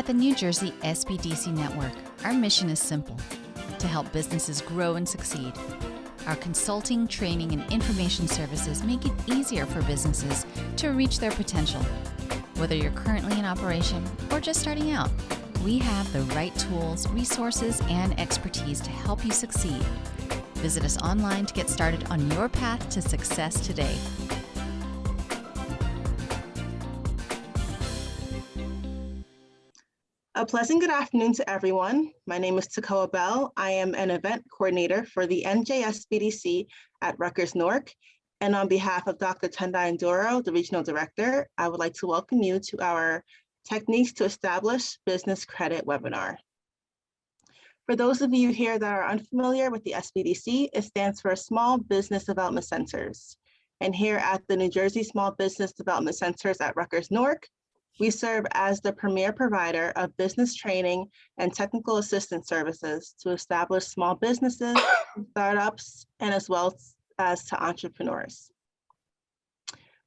At the New Jersey SBDC Network, our mission is simple: to help businesses grow and succeed. Our consulting, training, and information services make it easier for businesses to reach their potential. Whether you're currently in operation or just starting out, we have the right tools, resources, and expertise to help you succeed. Visit us online to get started on your path to success today. A pleasant good afternoon to everyone. My name is Takoa Bell. I am an event coordinator for the NJSBDC at Rutgers-Newark. And on behalf of Dr. Tendai Ndoro, the regional director, I would like to welcome you to our Techniques to Establish Business Credit webinar. For those of you here that are unfamiliar with the SBDC, it stands for Small Business Development Centers. And here at the New Jersey Small Business Development Centers at Rutgers-Newark, we serve as the premier provider of business training and technical assistance services to establish small businesses, startups, and as well as to entrepreneurs.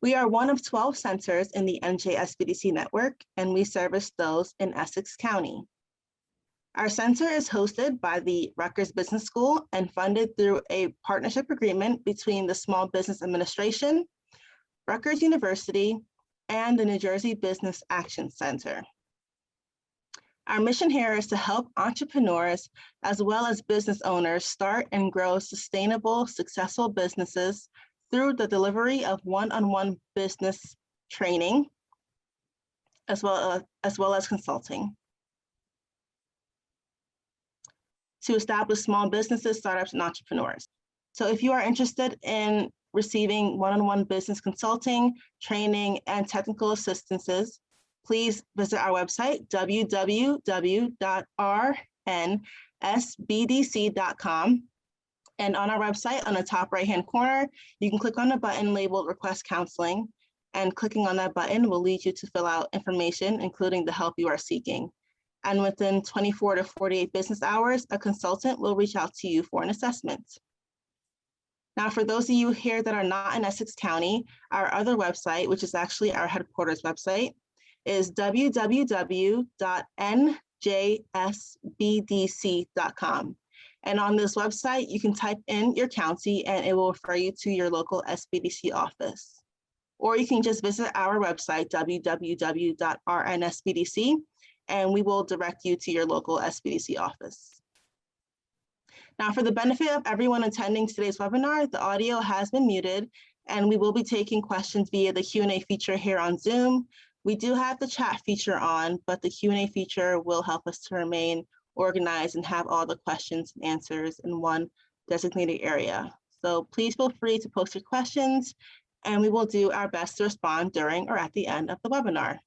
We are one of 12 centers in the NJSBDC network, and we service those in Essex County. Our center is hosted by the Rutgers Business School and funded through a partnership agreement between the Small Business Administration, Rutgers University, and the New Jersey Business Action Center. Our mission here is to help entrepreneurs as well as business owners start and grow sustainable, successful businesses through the delivery of one-on-one business training, as well as consulting, to establish small businesses, startups, and entrepreneurs. So if you are interested in receiving one-on-one business consulting, training, and technical assistances, please visit our website, www.rnsbdc.com. And on our website, on the top right-hand corner, you can click on the button labeled Request Counseling, and clicking on that button will lead you to fill out information, including the help you are seeking. And within 24 to 48 business hours, a consultant will reach out to you for an assessment. Now, for those of you here that are not in Essex County, our other website, which is actually our headquarters website, is www.njsbdc.com. And on this website, you can type in your county and it will refer you to your local SBDC office. Or you can just visit our website, www.rnsbdc, and we will direct you to your local SBDC office. Now, for the benefit of everyone attending today's webinar, the audio has been muted, and we will be taking questions via the Q&A feature here on Zoom. We do have the chat feature on, but the Q&A feature will help us to remain organized and have all the questions and answers in one designated area. So please feel free to post your questions, and we will do our best to respond during or at the end of the webinar.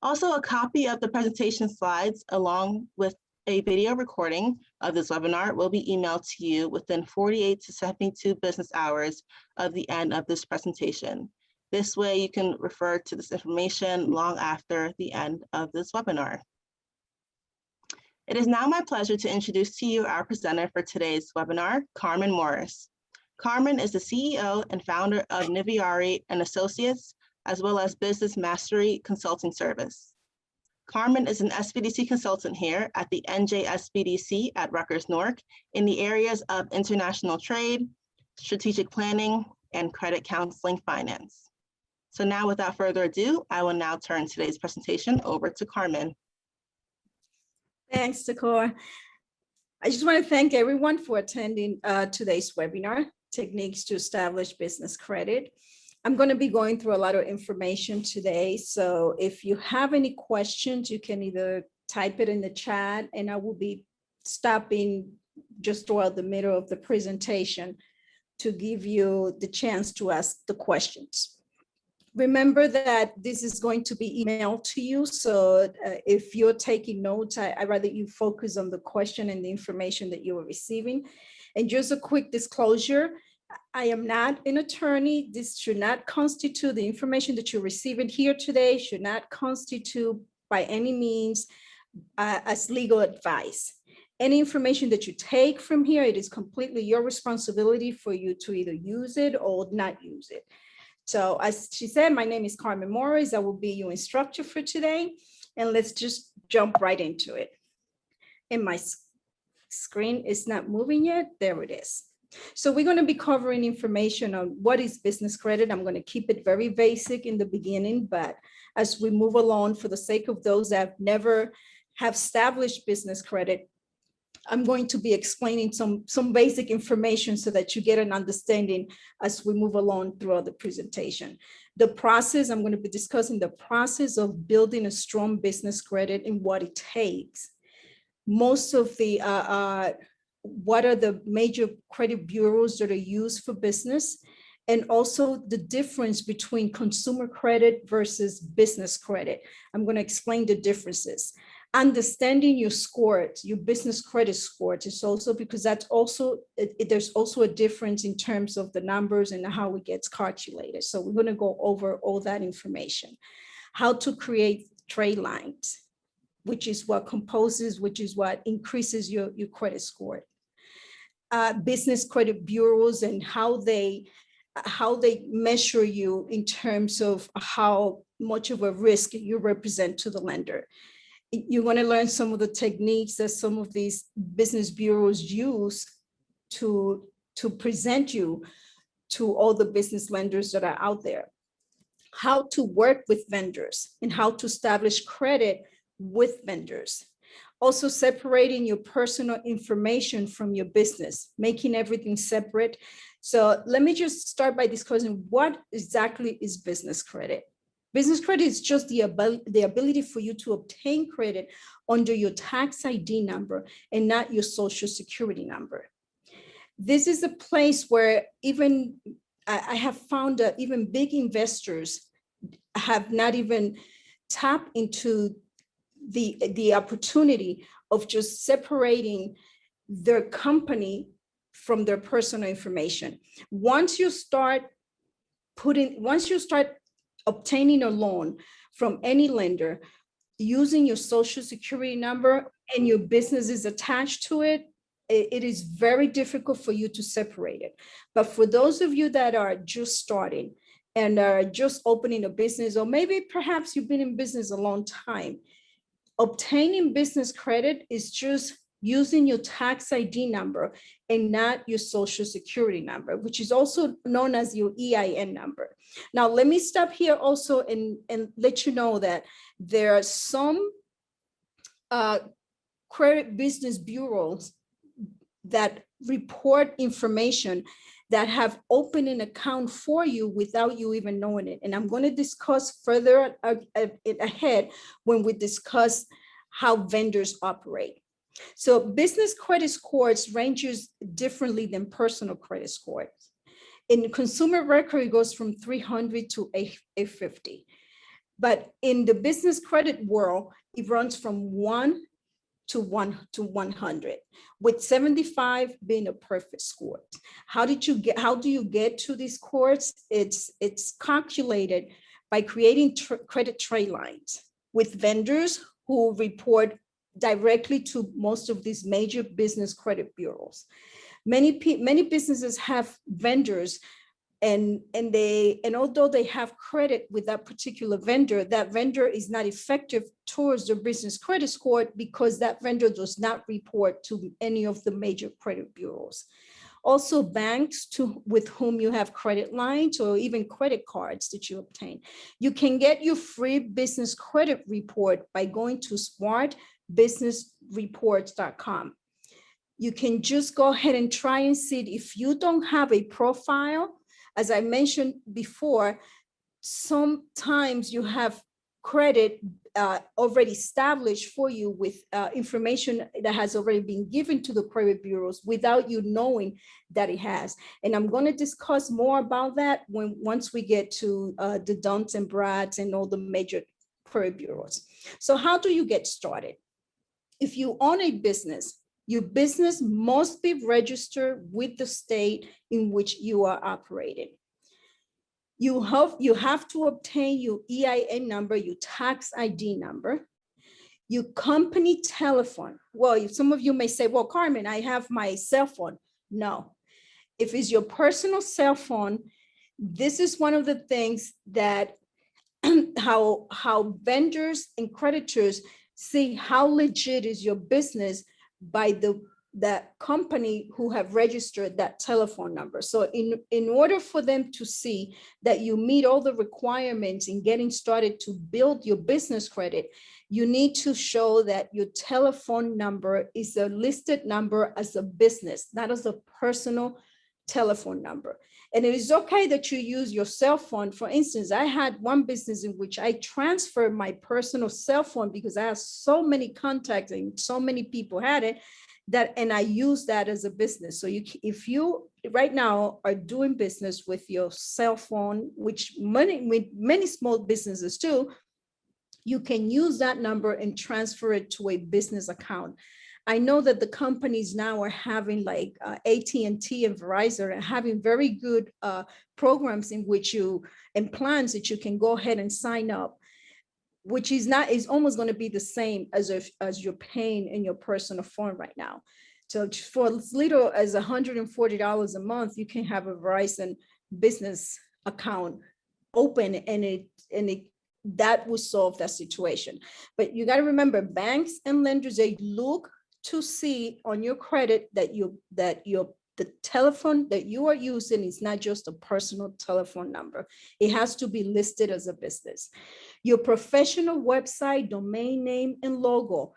Also, a copy of the presentation slides along with a video recording of this webinar will be emailed to you within 48 to 72 business hours of the end of this presentation. This way you can refer to this information long after the end of this webinar. It is now my pleasure to introduce to you our presenter for today's webinar, Carmen Morris. Carmen is the CEO and founder of Niviari and Associates, as well as Business Mastery Consulting Service. Carmen is an SBDC consultant here at the NJSBDC at Rutgers-Newark in the areas of international trade, strategic planning, and credit counseling finance. So now, without further ado, I will now turn today's presentation over to Carmen. Thanks, Takoa. I just want to thank everyone for attending today's webinar, Techniques to Establish Business Credit. I'm going to be going through a lot of information today. So if you have any questions, you can either type it in the chat, and I will be stopping just throughout the middle of the presentation to give you the chance to ask the questions. Remember that this is going to be emailed to you. So if you're taking notes, I'd rather you focus on the question and the information that you are receiving. And just a quick disclosure, I am not an attorney. This should not constitute the information that you're receiving here today, should not constitute by any means as legal advice. Any information that you take from here, it is completely your responsibility for you to either use it or not use it. So as she said, my name is Carmen Morris. I will be your instructor for today. And let's just jump right into it. And my screen is not moving yet. There it is. So we're going to be covering information on what is business credit. I'm going to keep it very basic in the beginning, but as we move along, for the sake of those that never have established business credit, I'm going to be explaining some basic information so that you get an understanding as we move along throughout the presentation. The process, I'm going to be discussing the process of building a strong business credit and what it takes. Most of the, what are the major credit bureaus that are used for business, and also the difference between consumer credit versus business credit. I'm going to explain the differences. Understanding your scores, your business credit scores, is also because that's also, there's also a difference in terms of the numbers and how it gets calculated. So we're going to go over all that information. How to create trade lines, which is what composes, which is what increases your credit score. Business credit bureaus and how they measure you in terms of how much of a risk you represent to the lender. You want to learn some of the techniques that some of these business bureaus use to present you to all the business lenders that are out there. How to work with vendors and how to establish credit with vendors. Also separating your personal information from your business, making everything separate. So let me just start by discussing what exactly is business credit. Business credit is just the ability for you to obtain credit under your tax ID number and not your social security number. This is a place where even I have found that even big investors have not even tapped into the opportunity of just separating their company from their personal information. Once you start obtaining a loan from any lender using your social security number and your business is attached to it, it is very difficult for you to separate it. But for those of you that are just starting and are just opening a business, or maybe perhaps you've been in business a long time, obtaining business credit is just using your tax ID number and not your social security number, which is also known as your EIN number. Now, let me stop here also and let you know that there are some credit business bureaus that report information that have opened an account for you without you even knowing it. And I'm going to discuss further ahead when we discuss how vendors operate. So business credit scores ranges differently than personal credit scores. In consumer record, it goes from 300 to 850. But in the business credit world, it runs from 1 to 100, with 75 being a perfect score. How do you get to these scores? It's calculated by creating credit trade lines with vendors who report directly to most of these major business credit bureaus. Many businesses have vendors, and although they have credit with that particular vendor, that vendor is not effective towards their business credit score because that vendor does not report to any of the major credit bureaus. Also, banks with whom you have credit lines or even credit cards that you obtain. You can get your free business credit report by going to smartbusinessreports.com. You can just go ahead and try and see it. If you don't have a profile, as I mentioned before, sometimes you have credit already established for you with information that has already been given to the credit bureaus without you knowing that it has. And I'm going to discuss more about that once we get to the Duns and Brads and all the major credit bureaus. So how do you get started? If you own a business, your business must be registered with the state in which you are operating. You have to obtain your EIN number, your tax ID number, your company telephone. Well, some of you may say, well, Carmen, I have my cell phone. No, if it's your personal cell phone, this is one of the things that how vendors and creditors see how legit is your business by that company who have registered that telephone number. So in order for them to see that you meet all the requirements in getting started to build your business credit, you need to show that your telephone number is a listed number as a business, not as a personal telephone number. And it is okay that you use your cell phone. For instance, I had one business in which I transferred my personal cell phone because I have so many contacts and so many people had it, and I use that as a business. So if you right now are doing business with your cell phone, which many small businesses do, you can use that number and transfer it to a business account. I know that the companies now are having like AT&T and Verizon are having very good programs in which and plans that you can go ahead and sign up, which is almost going to be the same as you're paying in your personal phone right now. So for as little as $140 a month, you can have a Verizon business account open, and that will solve that situation. But you got to remember, banks and lenders, they look to see on your credit that the telephone that you are using is not just a personal telephone number. It has to be listed as a business. Your professional website, domain name, and logo.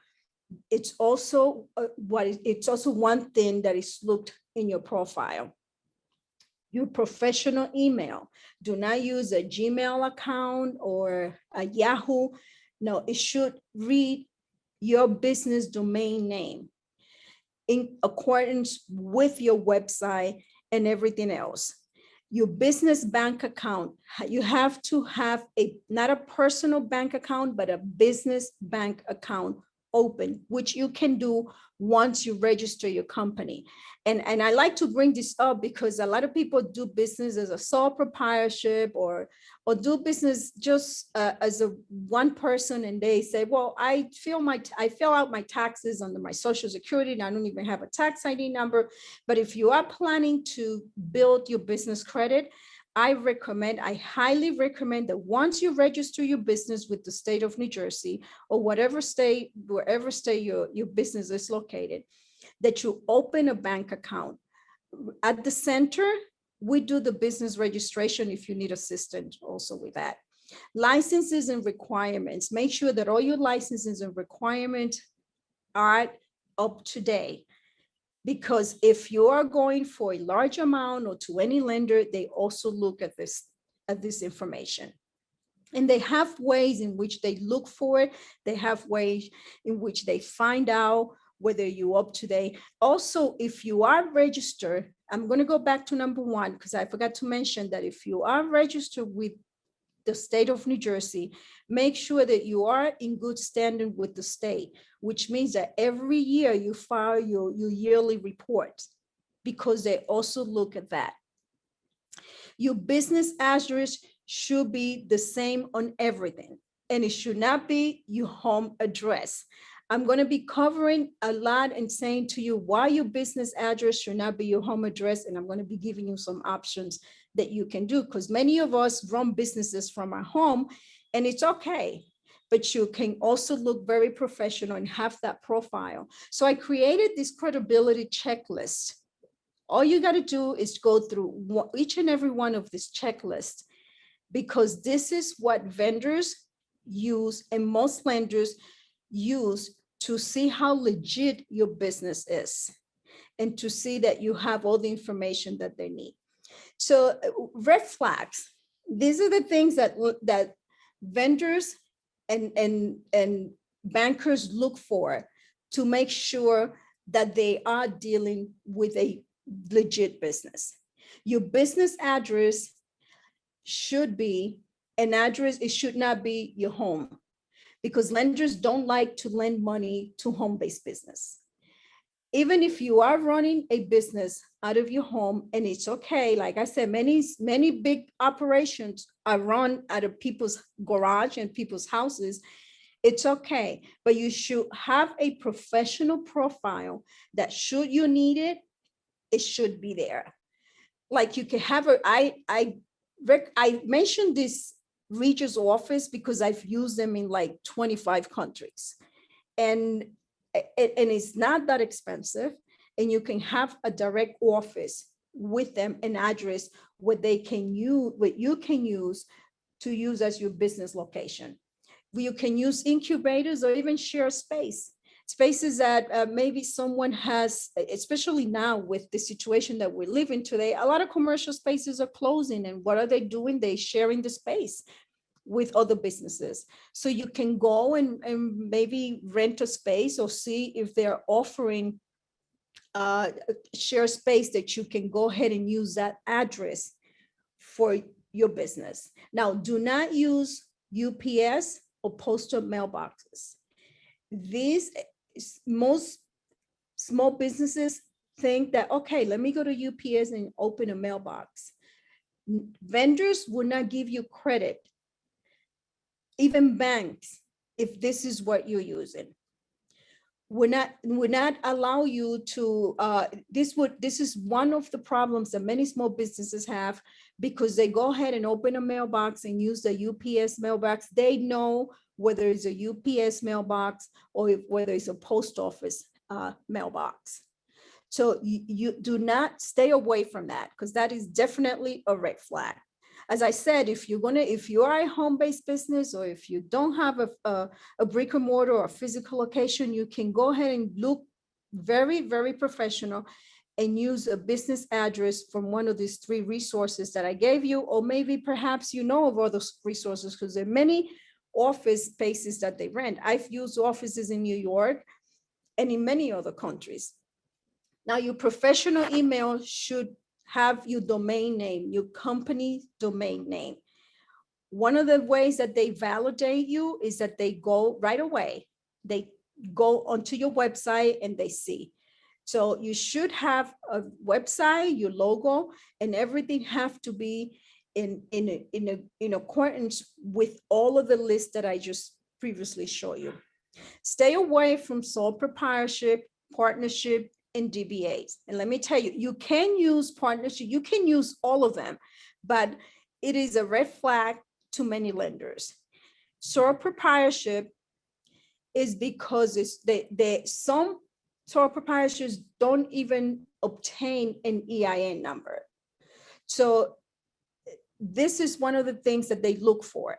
It's also one thing that is looked in your profile. Your professional email. Do not use a Gmail account or a Yahoo. No, it should read your business domain name in accordance with your website and everything else. Your business bank account, you have to have not a personal bank account, but a business bank account open, which you can do once you register your company. And I like to bring this up because a lot of people do business as a sole proprietorship or do business just as a one person, and they say, well, I fill out my taxes under my Social Security and I don't even have a tax ID number. But if you are planning to build your business credit, I highly recommend that once you register your business with the state of New Jersey or wherever state your business is located, that you open a bank account. At the center, we do the business registration if you need assistance also with that. Licenses and requirements. Make sure that all your licenses and requirements are up to date. Because if you are going for a large amount or to any lender, they also look at this information. And they have ways in which they look for it. They have ways in which they find out whether you're up to date. Also, if you are registered, I'm going to go back to number one, because I forgot to mention that if you are registered with the state of New Jersey, make sure that you are in good standing with the state, which means that every year you file your yearly report, because they also look at that. Your business address should be the same on everything, and it should not be your home address. I'm going to be covering a lot and saying to you why your business address should not be your home address. And I'm going to be giving you some options that you can do, because many of us run businesses from our home, and it's okay. But you can also look very professional and have that profile. So I created this credibility checklist. All you got to do is go through each and every one of these checklists, because this is what vendors use and most lenders use to see how legit your business is and to see that you have all the information that they need. So red flags, these are the things that vendors and bankers look for to make sure that they are dealing with a legit business. Your business address should be an address. It should not be your home, because lenders don't like to lend money to home-based business. Even if you are running a business out of your home, and it's okay, like I said, many big operations are run out of people's garage and people's houses. It's okay, but you should have a professional profile that should you need it, it should be there. Like you can have I mentioned this Regis office because I've used them in like 25 countries. And it's not that expensive. And you can have a direct office with them, an address where they can use, what you can use to use as your business location. You can use incubators or even share space. Spaces that maybe someone has, especially now with the situation that we live in today, a lot of commercial spaces are closing. And what are they doing? They're sharing the space with other businesses. So you can go and maybe rent a space or see if they're offering share space that you can go ahead and use that address for your business. Now, do not use UPS or postal mailboxes. These, most small businesses think that, okay, let me go to UPS and open a mailbox. Vendors will not give you credit, even banks, if this is what you're using. Would not allow you to, this is one of the problems that many small businesses have, because they go ahead and open a mailbox and use the UPS mailbox. They know whether it's a UPS mailbox or whether it's a post office mailbox. So you do not, stay away from that, because that is definitely a red flag. As I said, if you are a home-based business, or if you don't have a brick and mortar or a physical location, you can go ahead and look very, very professional and use a business address from one of these 3 resources that I gave you, or maybe perhaps you know of other resources, because there are many office spaces that they rent. I've used offices in New York and in many other countries. Now, your professional email should have your domain name, your company domain name. One of the ways that they validate you is that they go right away. They go onto your website and they see. So you should have a website, your logo, and everything have to be in accordance with all of the lists that I just previously showed you. Stay away from sole proprietorship, partnership, and DBAs. And let me tell you, you can use partnership, you can use all of them, but it is a red flag to many lenders. Sole proprietorship is because some sole proprietors don't even obtain an EIN number. So this is one of the things that they look for.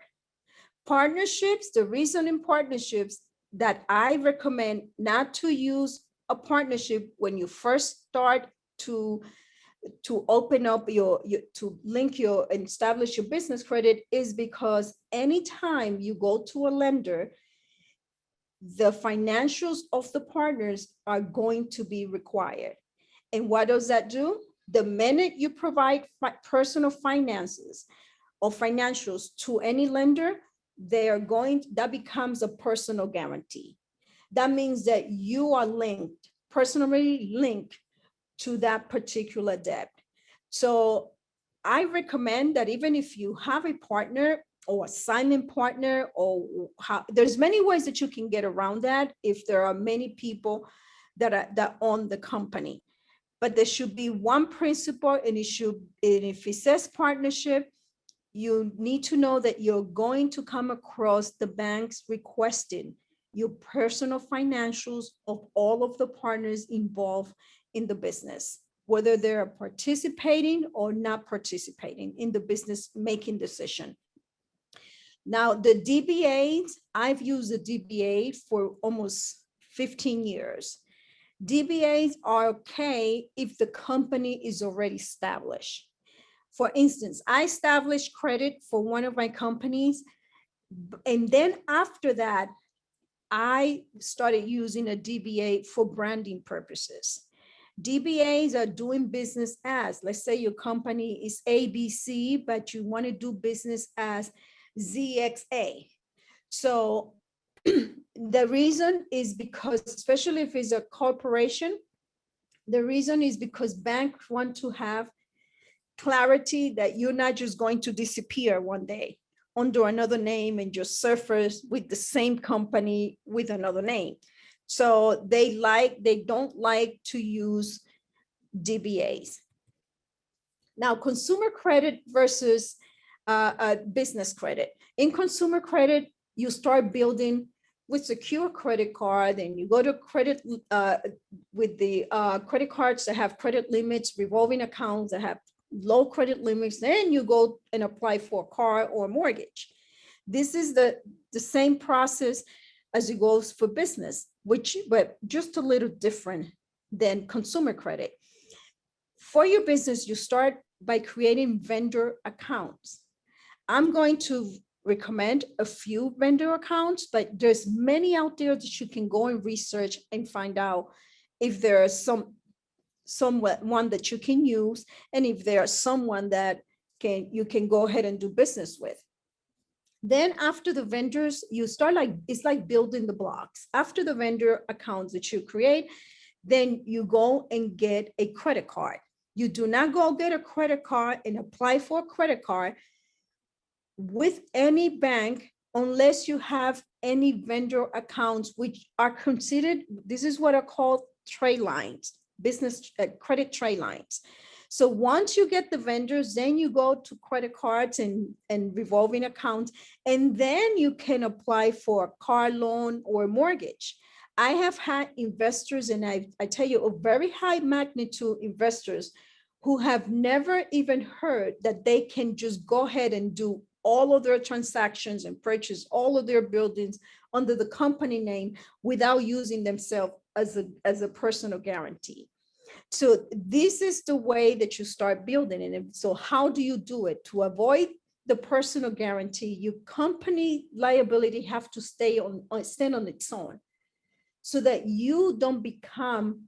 Partnerships, the reason in partnerships that I recommend not to use a partnership when you first start to open up to link your and establish your business credit is because anytime you go to a lender, the financials of the partners are going to be required. And what does that do? The minute you provide personal finances or financials to any lender, that becomes a personal guarantee. That means that you are linked, personally linked to that particular debt. So I recommend that even if you have a partner or a silent partner, or there's many ways that you can get around that if there are many people that own the company. But there should be one principle, and if it says partnership, you need to know that you're going to come across the banks requesting your personal financials of all of the partners involved in the business, whether they're participating or not participating in the business making decision. Now, the DBAs, I've used the DBA for almost 15 years. DBAs are okay if the company is already established. For instance, I established credit for one of my companies, and then after that, I started using a DBA for branding purposes. DBAs are doing business as, let's say your company is ABC, but you want to do business as ZXA. So the reason is because, especially if it's a corporation, the reason is because banks want to have clarity that you're not just going to disappear one day under another name and just surface with the same company with another name. So they don't like to use DBAs. Now, consumer credit versus business credit. In consumer credit, you start building with secure credit card, and you go to credit with the credit cards that have credit limits, revolving accounts that have low credit limits. Then you go and apply for a car or mortgage. This is the same process as it goes for business, but just a little different than consumer credit. For your business, you start by creating vendor accounts. I'm going to recommend a few vendor accounts, but there's many out there that you can go and research and find out if there's someone that you can use, and if there's someone that you can go ahead and do business with. Then after the vendors, you start it's like building the blocks. After the vendor accounts that you create, then you go and get a credit card. You do not go get a credit card and apply for a credit card with any bank unless you have any vendor accounts, which are considered, this is what are called trade lines, business credit trade lines. So once you get the vendors, then you go to credit cards and revolving accounts, and then you can apply for a car loan or mortgage. I have had investors, and I tell you, a very high magnitude investors who have never even heard that they can just go ahead and do all of their transactions and purchase all of their buildings under the company name without using themselves as a personal guarantee. So this is the way that you start building it. And so how do you do it? To avoid the personal guarantee, your company liability have to stand on its own, so that you don't become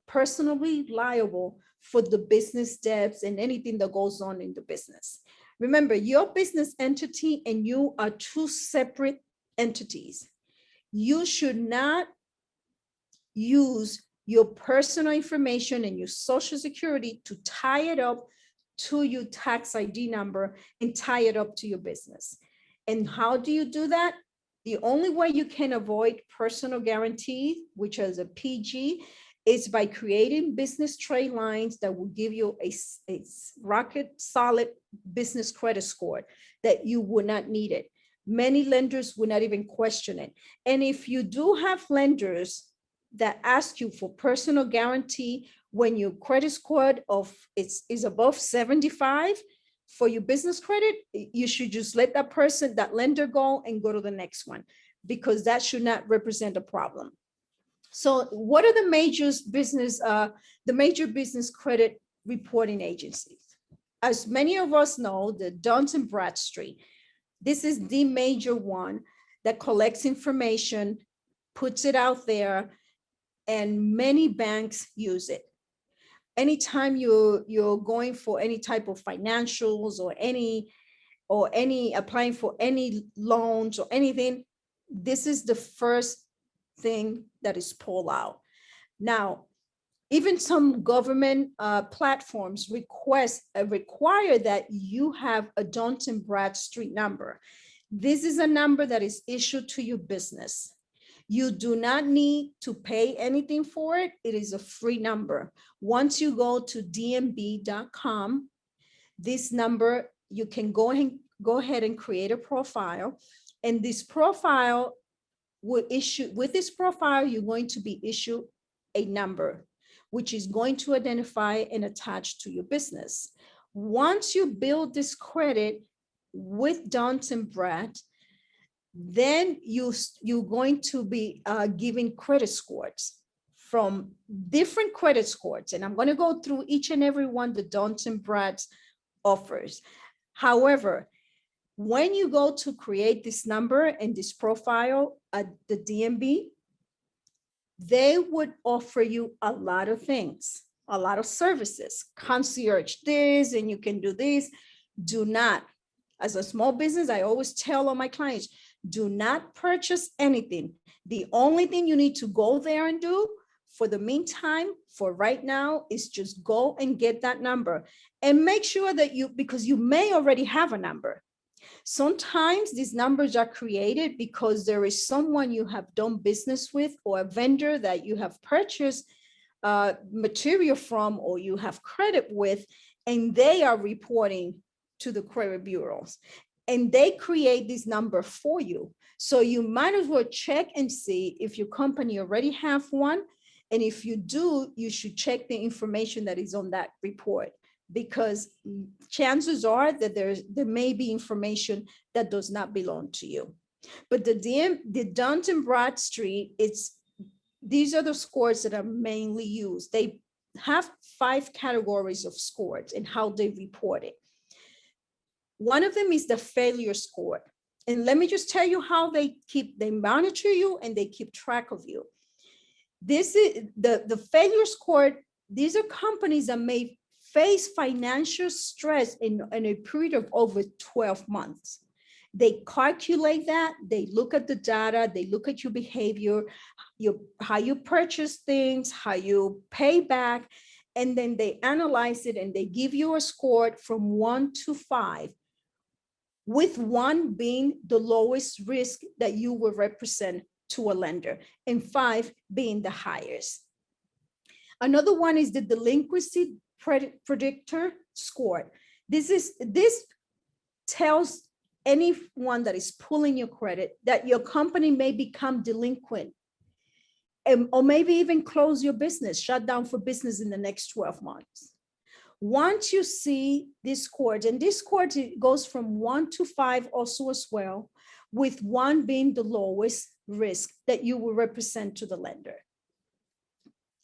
personally liable for the business debts and anything that goes on in the business. Remember, your business entity and you are two separate entities. You should not use your personal information and your social security to tie it up to your tax ID number and tie it up to your business. And how do you do that? The only way you can avoid personal guarantee, which is a PG, is by creating business trade lines that will give you a rocket solid business credit score that you would not need it. Many lenders would not even question it. And if you do have lenders that ask you for personal guarantee when your credit score is above 75 for your business credit, you should just let that lender go and go to the next one, because that should not represent a problem. So what are the major business credit reporting agencies? As many of us know, the Dun & Bradstreet, this is the major one that collects information, puts it out there, and many banks use it. Anytime you're going for any type of financials or any applying for any loans or anything, this is the first thing that is pulled out. Now, even some government platforms require that you have a Dun & Bradstreet number. This is a number that is issued to your business. You do not need to pay anything for it. It is a free number. Once you go to dnb.com, this number, you can go ahead and create a profile. And this profile will issue, with this profile, you're going to be issued a number, which is going to identify and attach to your business. Once you build this credit with Dun & Brad, then you're going to be giving credit scores from different credit scores. And I'm going to go through each and every one the Dun & Brad offers. However, when you go to create this number and this profile at the DMB, they would offer you a lot of things, a lot of services, concierge this, and you can do this. Do not, as a small business, I always tell all my clients, do not purchase anything. The only thing you need to go there and do for the meantime, for right now, is just go and get that number and make sure that because you may already have a number. Sometimes these numbers are created because there is someone you have done business with or a vendor that you have purchased material from or you have credit with, and they are reporting to the credit bureaus, and they create this number for you. So you might as well check and see if your company already have one. And if you do, you should check the information that is on that report, because chances are that there may be information that does not belong to you. But the Dun & Bradstreet, these are the scores that are mainly used. They have 5 categories of scores and how they report it. One of them is the failure score. And let me just tell you how they monitor you and they keep track of you. This is the failure score. These are companies that may face financial stress in a period of over 12 months. They calculate that, they look at the data, they look at your behavior, how you purchase things, how you pay back, and then they analyze it and they give you a score from 1 to 5, with 1 being the lowest risk that you will represent to a lender and 5 being the highest. Another one is the delinquency predictor score. This tells anyone that is pulling your credit that your company may become delinquent, or maybe even close your business, shut down for business in the next 12 months. Once you see this score, and this score goes from 1 to 5 also as well, with 1 being the lowest risk that you will represent to the lender.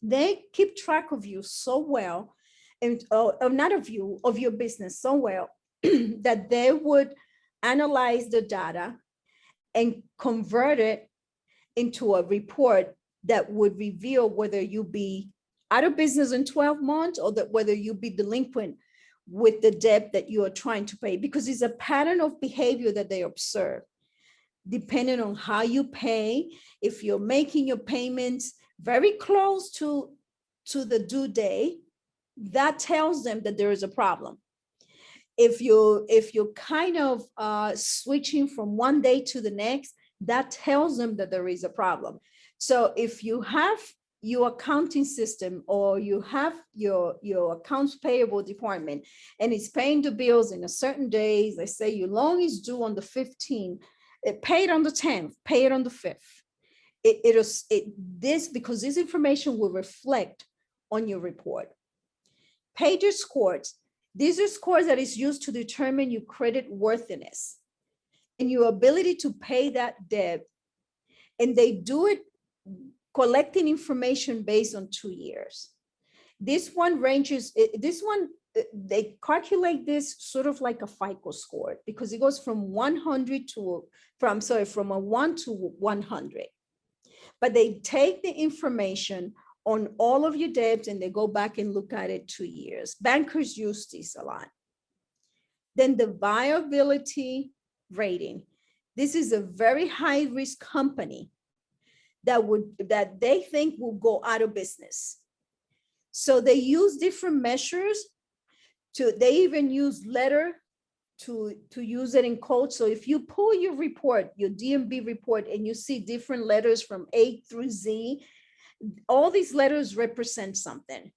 They keep track of you so well, and not of you, of your business so well, that they would analyze the data and convert it into a report that would reveal whether you be out of business in 12 months or that whether you be delinquent with the debt that you are trying to pay, because it's a pattern of behavior that they observe. Depending on how you pay, if you're making your payments very close to the due date, that tells them that there is a problem. If you're kind of switching from one day to the next, that tells them that there is a problem. So if you have your accounting system or you have your accounts payable department and it's paying the bills in a certain days, let's say your loan is due on the 15th, pay it on the 10th, pay it on the 5th. Because this information will reflect on your report. Pager scores. These are scores that is used to determine your credit worthiness and your ability to pay that debt. And they do it collecting information based on 2 years. This one ranges, they calculate this sort of like a FICO score, because it goes from 100 to, from a 1 to 100. But they take the information on all of your debts and they go back and look at it 2 years. Bankers use this a lot. Then the viability rating. This is a very high risk company that they think will go out of business. So they use different measures they even use letter to use it in code. So if you pull your report, your DMB report, and you see different letters from A through Z, all these letters represent something.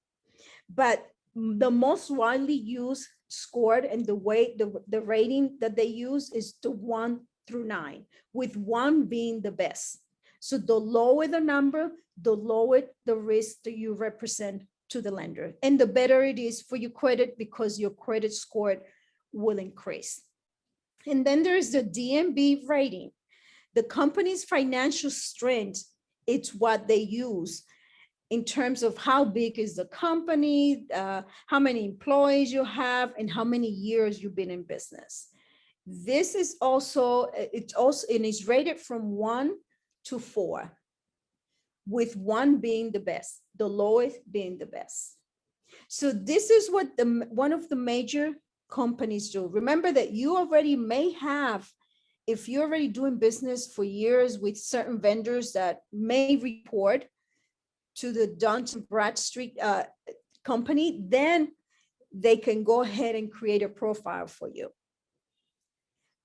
But the most widely used scored and the rating that they use is the 1 through 9, with 1 being the best. So the lower the number, the lower the risk that you represent to the lender, and the better it is for your credit, because your credit score will increase. And then there's the DMB rating. The company's financial strength, it's what they use in terms of how big is the company, how many employees you have, and how many years you've been in business. This is also, and it's rated from 1 to 4, with 1 being the best, the lowest being the best. So this is what one of the major companies do. Remember that you already may have, if you're already doing business for years with certain vendors that may report to the Dun & Bradstreet company, then they can go ahead and create a profile for you.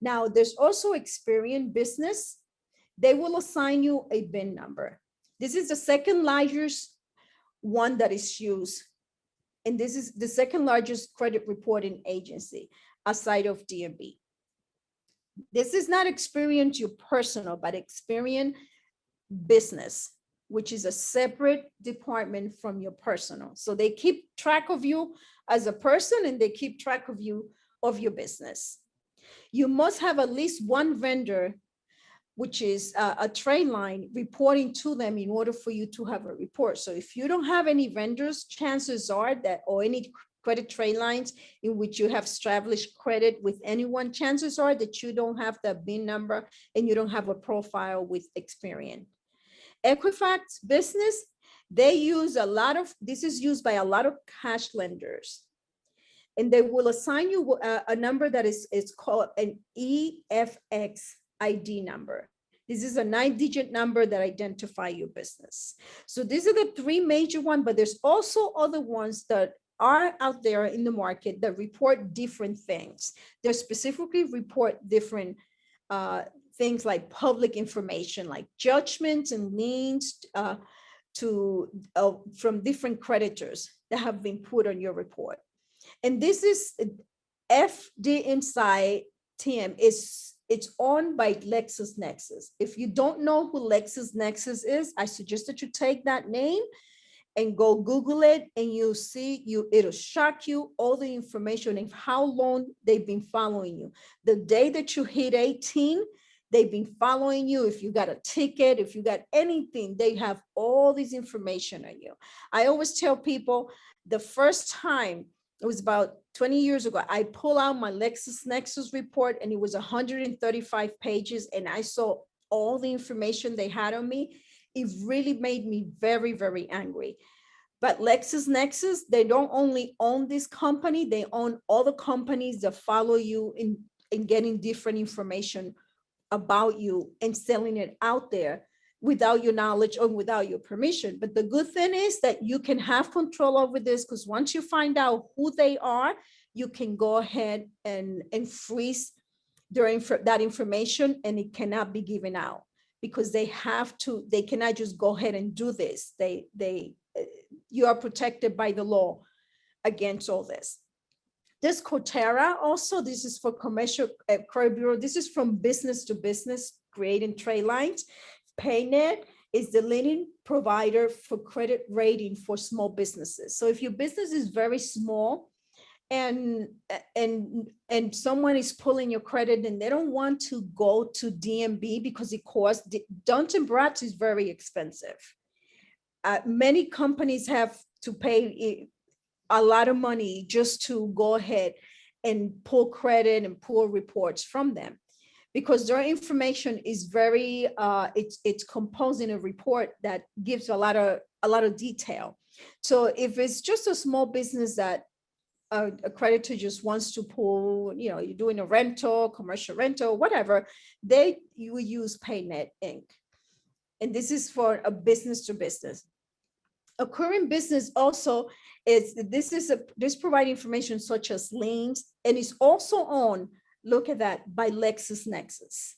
Now, there's also Experian Business. They will assign you a BIN number. This is the second largest one that is used. And this is the second largest credit reporting agency. aside of DMB. This is not Experian your personal, but Experian business, which is a separate department from your personal. So they keep track of you as a person and they keep track of you of your business. You must have at least one vendor, which is a trade line, reporting to them in order for you to have a report. So if you don't have any vendors, chances are that, or any credit trade lines in which you have established credit with anyone, chances are that you don't have the BIN number and you don't have a profile with Experian. Equifax business, they use a lot of, this is used by a lot of cash lenders. And they will assign you a number that is called an EFX ID number. This is a 9-digit number that identify your business. So these are the three major ones, but there's also other ones that are out there in the market that report different things. They specifically report different things like public information, like judgments and liens from different creditors that have been put on your report. And this is FD Insight TM. It's owned by LexisNexis. If you don't know who LexisNexis is, I suggest that you take that name and go Google it, and you'll see it'll shock you all the information of how long they've been following you. The day that you hit 18, they've been following you. If you got a ticket, if you got anything, they have all this information on you. I always tell people the first time, it was about 20 years ago, I pull out my LexisNexis report and it was 135 pages and I saw all the information they had on me. It really made me very, very angry. But LexisNexis, they don't only own this company, they own all the companies that follow you in getting different information about you and selling it out there without your knowledge or without your permission. But the good thing is that you can have control over this, because once you find out who they are, you can go ahead and freeze that information, and it cannot be given out, because they cannot just go ahead and do this. You are protected by the law against all this. This Coursera also, this is for commercial credit bureau. This is from business to business, creating trade lines. PayNet is the leading provider for credit rating for small businesses. So if your business is very small and someone is pulling your credit and they don't want to go to DMB because it costs, Dun & Bradstreet is very expensive. Many companies have to pay a lot of money just to go ahead and pull credit and pull reports from them, because their information is very, it's composed in a report that gives a lot of detail. So if it's just a small business that a creditor just wants to pull, you're doing a rental, commercial rental, whatever, you will use PayNet Inc. And this is for a business to business. Occurring business also this provide information such as liens, and it's also owned, look at that, by LexisNexis.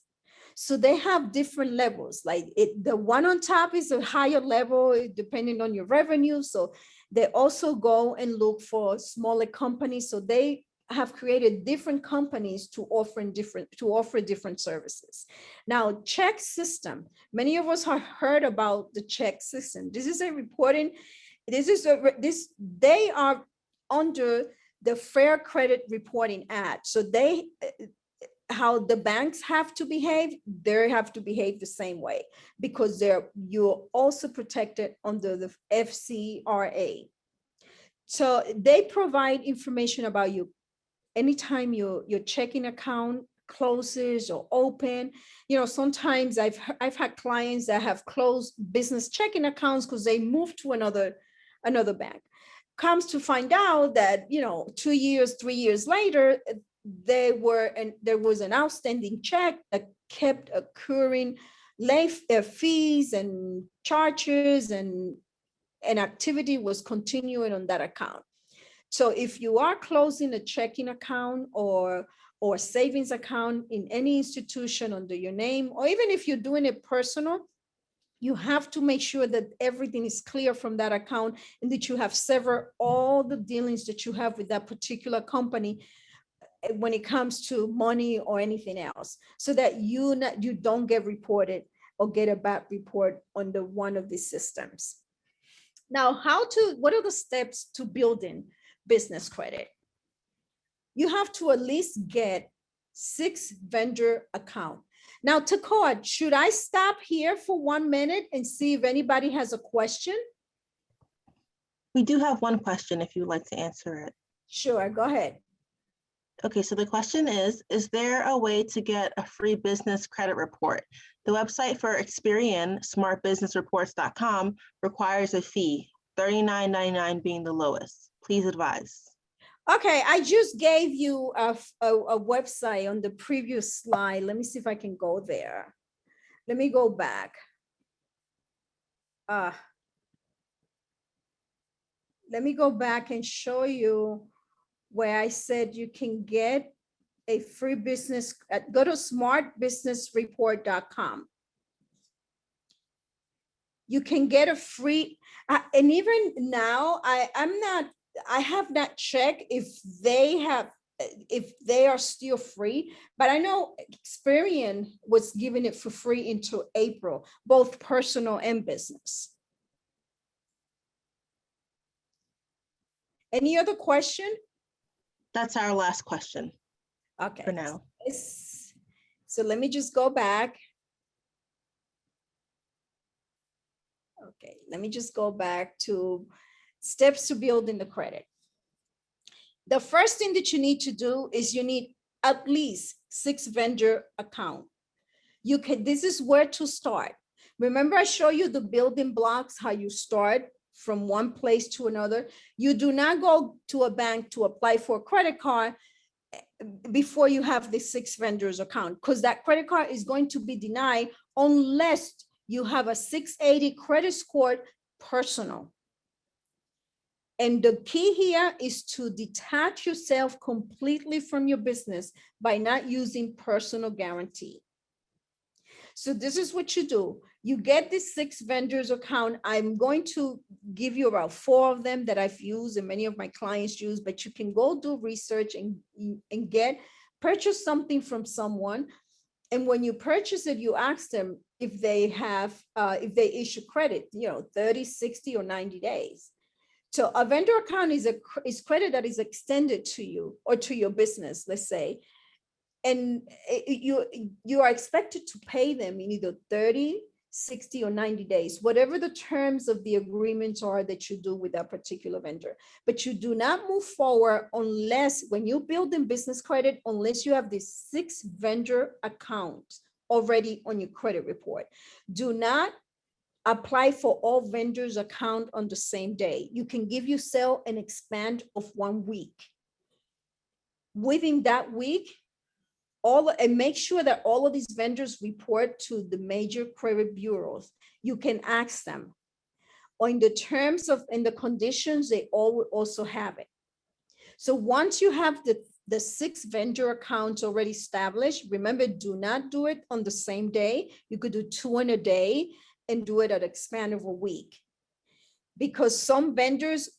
So they have different levels. Like the one on top is a higher level depending on your revenue. So they also go and look for smaller companies. So they have created different companies to offer different services. Now, check system. Many of us have heard about the check system. This is a reporting. They are under the Fair Credit Reporting Act. So how the banks have to behave, they have to behave the same way, because you're also protected under the FCRA. So they provide information about you anytime your checking account closes or open. Sometimes I've had clients that have closed business checking accounts because they moved to another bank. Comes to find out that 2 years, 3 years later, there was an outstanding check that kept accruing late fees and charges, and activity was continuing on that account. So if you are closing a checking account or savings account in any institution under your name, or even if you're doing it personal, you have to make sure that everything is clear from that account and that you have severed all the dealings that you have with that particular company when it comes to money or anything else, so that you don't get reported or get a bad report on the one of these systems. Now, what are the steps to building business credit? You have to at least get 6 vendor account. Now, Takor, should I stop here for 1 minute and see if anybody has a question? We do have one question if you would like to answer it. Sure, go ahead. Okay, so the question is there a way to get a free business credit report? The website for Experian, smartbusinessreports.com, requires a fee, $39.99 being the lowest. Please advise. Okay, I just gave you a website on the previous slide. Let me see if I can go there. Let me go back. Let me go back and show you where I said you can get a free business. Go to smartbusinessreport.com. You can get a free, and even now, I have not checked if they are still free, but I know Experian was giving it for free until April, both personal and business. Any other question? That's our last question. Okay. For now. So let me just go back. Okay, let me just go back to steps to building the credit. The first thing that you need to do is you need at least 6 vendor account. This is where to start. Remember, I show you the building blocks, how you start from one place to another. You do not go to a bank to apply for a credit card before you have the 6 vendors account, because that credit card is going to be denied unless you have a 680 credit score personal. And the key here is to detach yourself completely from your business by not using personal guarantee. So this is what you do. You get this 6 vendors account. I'm going to give you about 4 of them that I've used and many of my clients use, but you can go do research and purchase something from someone. And when you purchase it, you ask them if they issue credit, 30, 60, or 90 days. So a vendor account is credit that is extended to you or to your business, let's say, and you are expected to pay them in either 30, 60, or 90 days, whatever the terms of the agreements are that you do with that particular vendor. But you do not move forward unless, when you build in business credit, unless you have this 6 vendor account already on your credit report. Do not apply for all vendors account on the same day. You can give yourself an expand of 1 week. Within that week, and make sure that all of these vendors report to the major credit bureaus. You can ask them on the terms of and the conditions, they all will also have it. So once you have the 6 vendor accounts already established, remember, do not do it on the same day. You could do 2 in a day and do it at a span of a week, because some vendors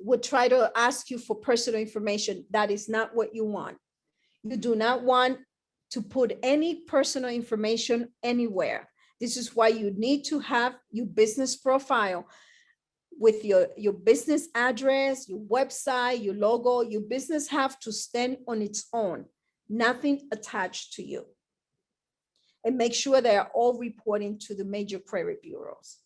would try to ask you for personal information. That is not what you want. You do not want to put any personal information anywhere. This is why you need to have your business profile with your business address, your website, your logo. Your business have to stand on its own, nothing attached to you. And make sure they are all reporting to the major credit bureaus.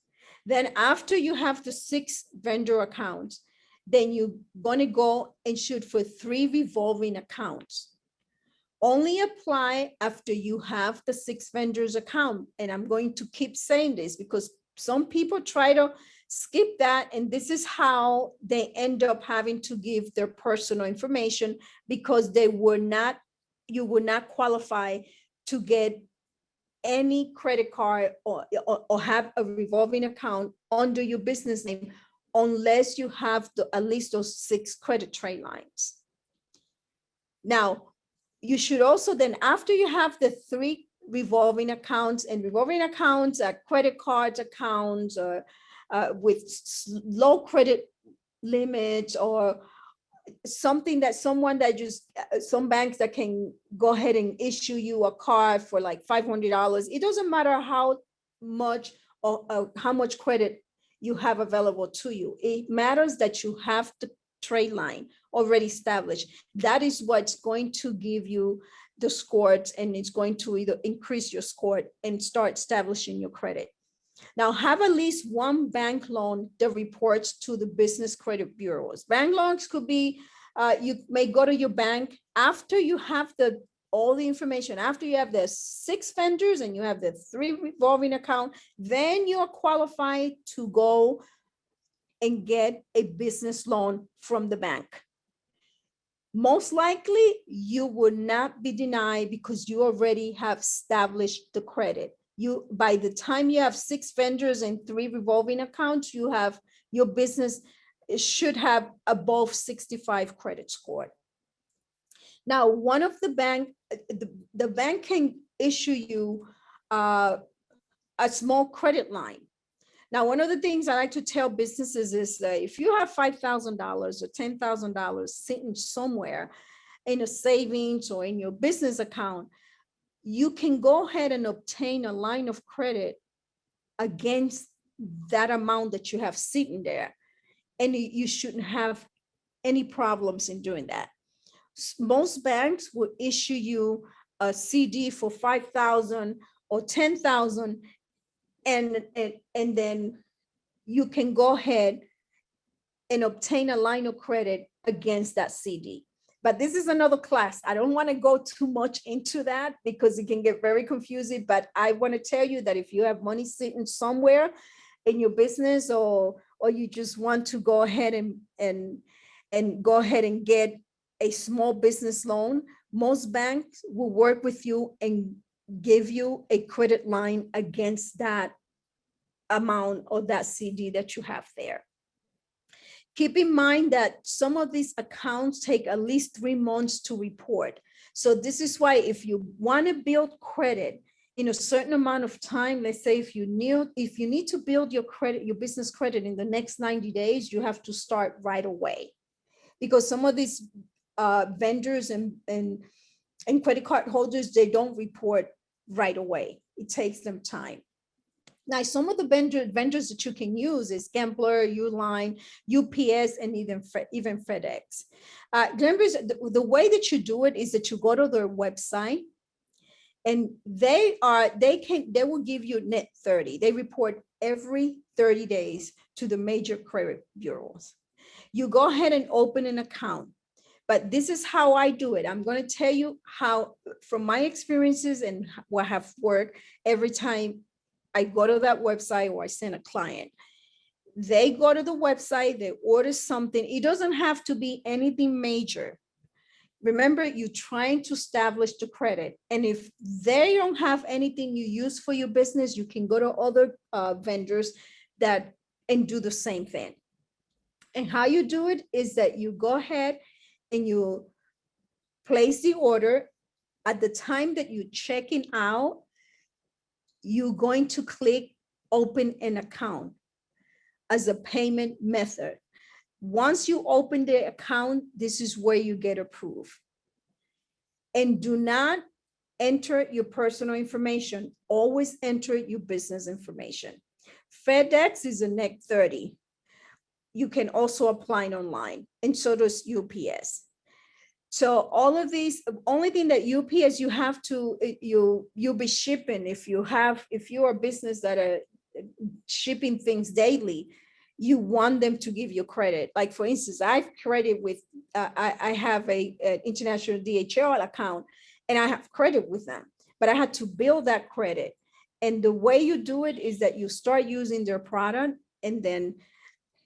Then after you have the 6 vendor accounts, then you're going to go and shoot for 3 revolving accounts. Only apply after you have the 6 vendors account. And I'm going to keep saying this because some people try to skip that. And this is how they end up having to give their personal information, because you would not qualify to get any credit card or have a revolving account under your business name unless you have at least those 6 credit trade lines. Now, you should also then, after you have the 3 revolving accounts, and revolving accounts are credit cards accounts or with low credit limits, or something that someone that just, some banks that can go ahead and issue you a card for like $500. It doesn't matter how much or how much credit you have available to you. It matters that you have the trade line already established. That is what's going to give you the scores, and it's going to either increase your score and start establishing your credit. Now, have at least one bank loan that reports to the business credit bureaus. Bank loans could be, you may go to your bank after you have all the information, after you have the 6 vendors and you have the 3 revolving account, then you're qualified to go and get a business loan from the bank. Most likely, you will not be denied because you already have established the credit. By the time you have 6 vendors and 3 revolving accounts, you have your business should have above 65 credit score. Now, one of the bank can issue you a small credit line. Now, one of the things I like to tell businesses is that if you have $5,000 or $10,000 sitting somewhere in a savings or in your business account, you can go ahead and obtain a line of credit against that amount that you have sitting there. And you shouldn't have any problems in doing that. Most banks will issue you a CD for $5,000 or $10,000, and then you can go ahead and obtain a line of credit against that CD. But this is another class. I don't want to go too much into that because it can get very confusing. But I want to tell you that if you have money sitting somewhere in your business, or you just want to go ahead and go ahead and get a small business loan, most banks will work with you and give you a credit line against that amount or that CD that you have there. Keep in mind that some of these accounts take at least 3 months to report. So this is why if you want to build credit in a certain amount of time, let's say if you need to build your credit, your business credit in the next 90 days, you have to start right away. Because some of these vendors and credit card holders, they don't report right away. It takes them time. Now, some of the vendors that you can use is Gambler, Uline, UPS, and even FedEx. The way that you do it is that you go to their website, and they will give you net 30. They report every 30 days to the major credit bureaus. You go ahead and open an account. But this is how I do it. I'm going to tell you how, from my experiences and what have worked every time I go to that website or I send a client. They go to the website, they order something. It doesn't have to be anything major. Remember, you're trying to establish the credit. And if they don't have anything you use for your business, you can go to other vendors and do the same thing. And how you do it is that you go ahead and you place the order. At the time that you're checking out, you're going to click open an account as a payment method. Once you open the account, this is where you get approved. And do not enter your personal information. Always enter your business information. FedEx is a net 30. You can also apply it online, and so does UPS. So all of these, only thing that UPS you have to, you'll be shipping, if you're a business that are shipping things daily, you want them to give you credit. Like for instance, I've credit with, I have an international DHL account and I have credit with them, but I had to build that credit. And the way you do it is that you start using their product, and then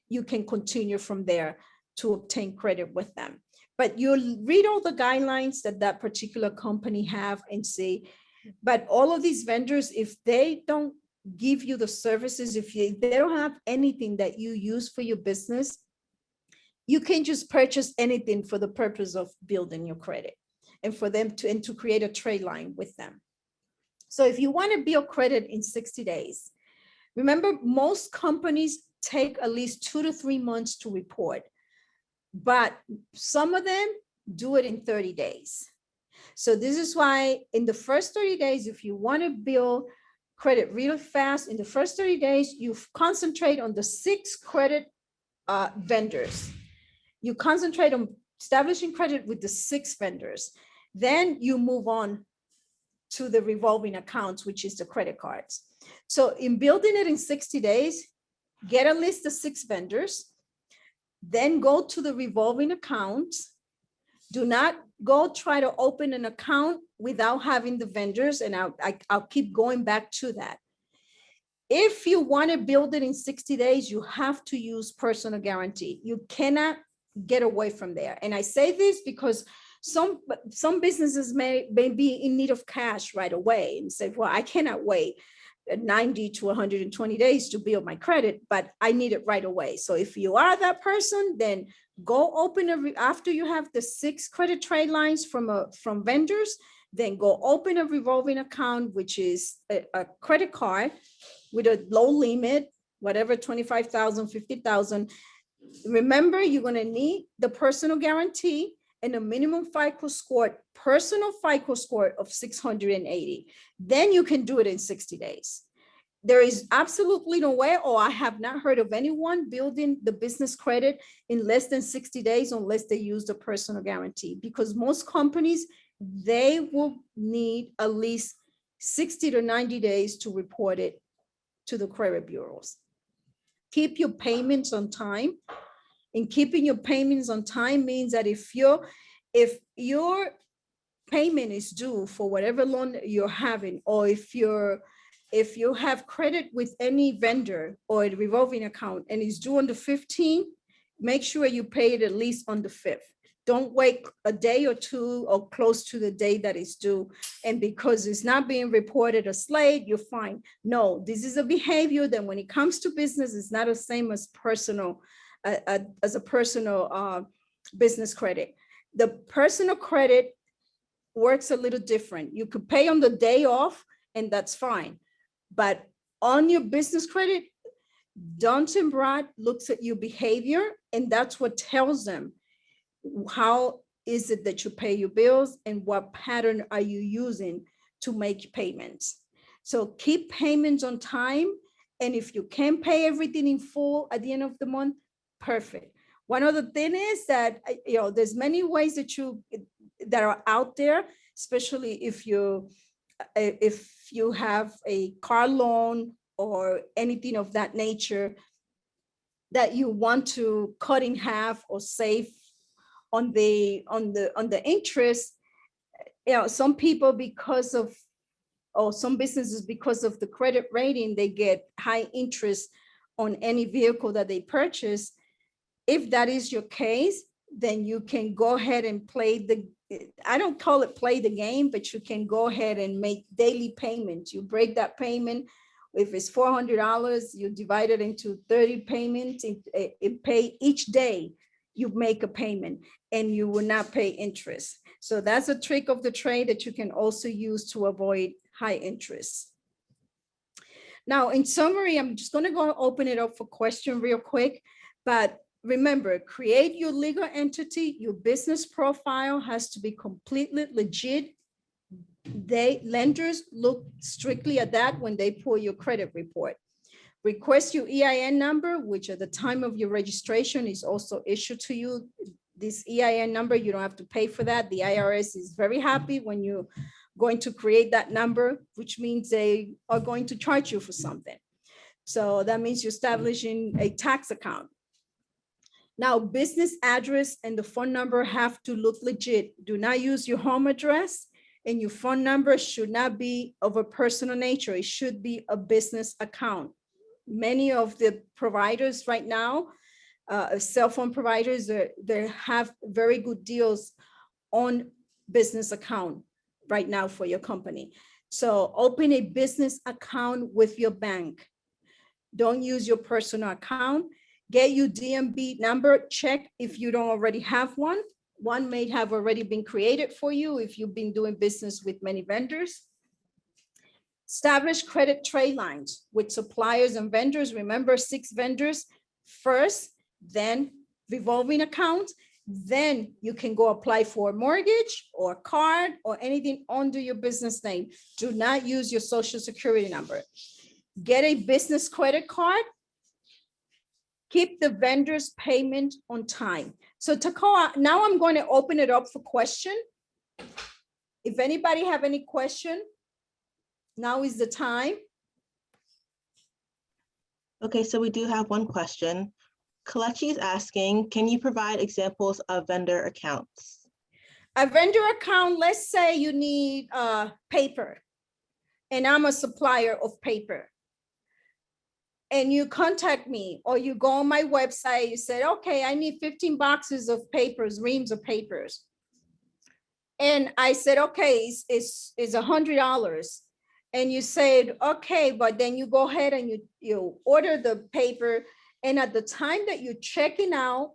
you can continue from there to obtain credit with them. But you'll read all the guidelines that particular company have and see. But all of these vendors, if they don't give you the services, if they don't have anything that you use for your business, you can just purchase anything for the purpose of building your credit and for them to create a trade line with them. So if you want to build credit in 60 days, remember, most companies take at least 2 to 3 months to report. but some of them do it in 30 days. So this is why in the first 30 days, if you want to build credit really fast, in the first 30 days, you concentrate on the 6 credit vendors. You concentrate on establishing credit with the 6 vendors. Then you move on to the revolving accounts, which is the credit cards. So in building it in 60 days, get a list of 6 vendors, then go to the revolving accounts. Do not go try to open an account without having the vendors, and I'll keep going back to that. If you want to build it in 60 days, you have to use personal guarantee. You cannot get away from there. And I say this because some businesses may be in need of cash right away and say, well, I cannot wait 90 to 120 days to build my credit, but I need it right away. So if you are that person, then go open after you have the 6 credit trade lines from vendors, then go open a revolving account, which is a credit card with a low limit, whatever, 25,000, 50,000. Remember, you're going to need the personal guarantee and a minimum personal FICO score of 680. Then you can do it in 60 days. There is absolutely no way, or I have not heard of anyone building the business credit in less than 60 days unless they use the personal guarantee, because most companies, they will need at least 60 to 90 days to report it to the credit bureaus. Keep your payments on time. And keeping your payments on time means that if your payment is due for whatever loan you're having, or if you have credit with any vendor or a revolving account and it's due on the 15th, make sure you pay it at least on the 5th. Don't wait a day or two or close to the day that it's due. And because it's not being reported as late, you're fine. No, this is a behavior that when it comes to business, it's not the same as a personal business credit. The personal credit works a little different. You could pay on the day off and that's fine. But on your business credit, Dun & Brad looks at your behavior, and that's what tells them how is it that you pay your bills and what pattern are you using to make payments. So keep payments on time. And if you can pay everything in full at the end of the month, perfect. One other thing is that, there's many ways that are out there, especially if you have a car loan or anything of that nature that you want to cut in half or save on the interest. Some people, some businesses, because of the credit rating, they get high interest on any vehicle that they purchase. If that is your case, then you can go ahead and I don't call it play the game, but you can go ahead and make daily payments. You break that payment. If it's $400, you divide it into 30 payments and pay each day. You make a payment and you will not pay interest. So that's a trick of the trade that you can also use to avoid high interest. Now, in summary, I'm just going to go open it up for question real quick. But remember, create your legal entity. Your business profile has to be completely legit. Lenders look strictly at that when they pull your credit report. Request your EIN number, which at the time of your registration is also issued to you. This EIN number, you don't have to pay for that. The IRS is very happy when you're going to create that number, which means they are going to charge you for something. So that means you're establishing a tax account. Now, business address and the phone number have to look legit. Do not use your home address, and your phone number should not be of a personal nature. It should be a business account. Many of the providers right now, cell phone providers, they have very good deals on business account right now for your company. So open a business account with your bank. Don't use your personal account. Get your DMV number. Check if you don't already have one. One may have already been created for you if you've been doing business with many vendors. Establish credit trade lines with suppliers and vendors. Remember, 6 vendors first, then revolving account, then you can go apply for a mortgage or a card or anything under your business name. Do not use your social security number. Get a business credit card. Keep the vendor's payment on time. So Takoa, now I'm going to open it up for question. If anybody have any question, now is the time. Okay, so we do have one question. Kalechi is asking, can you provide examples of vendor accounts? A vendor account, let's say you need paper, and I'm a supplier of paper. And you contact me, or you go on my website, you said, okay, I need 15 boxes of papers, reams of papers. And I said, okay, it's $100. And you said, okay, but then you go ahead and you order the paper. And at the time that you're checking out,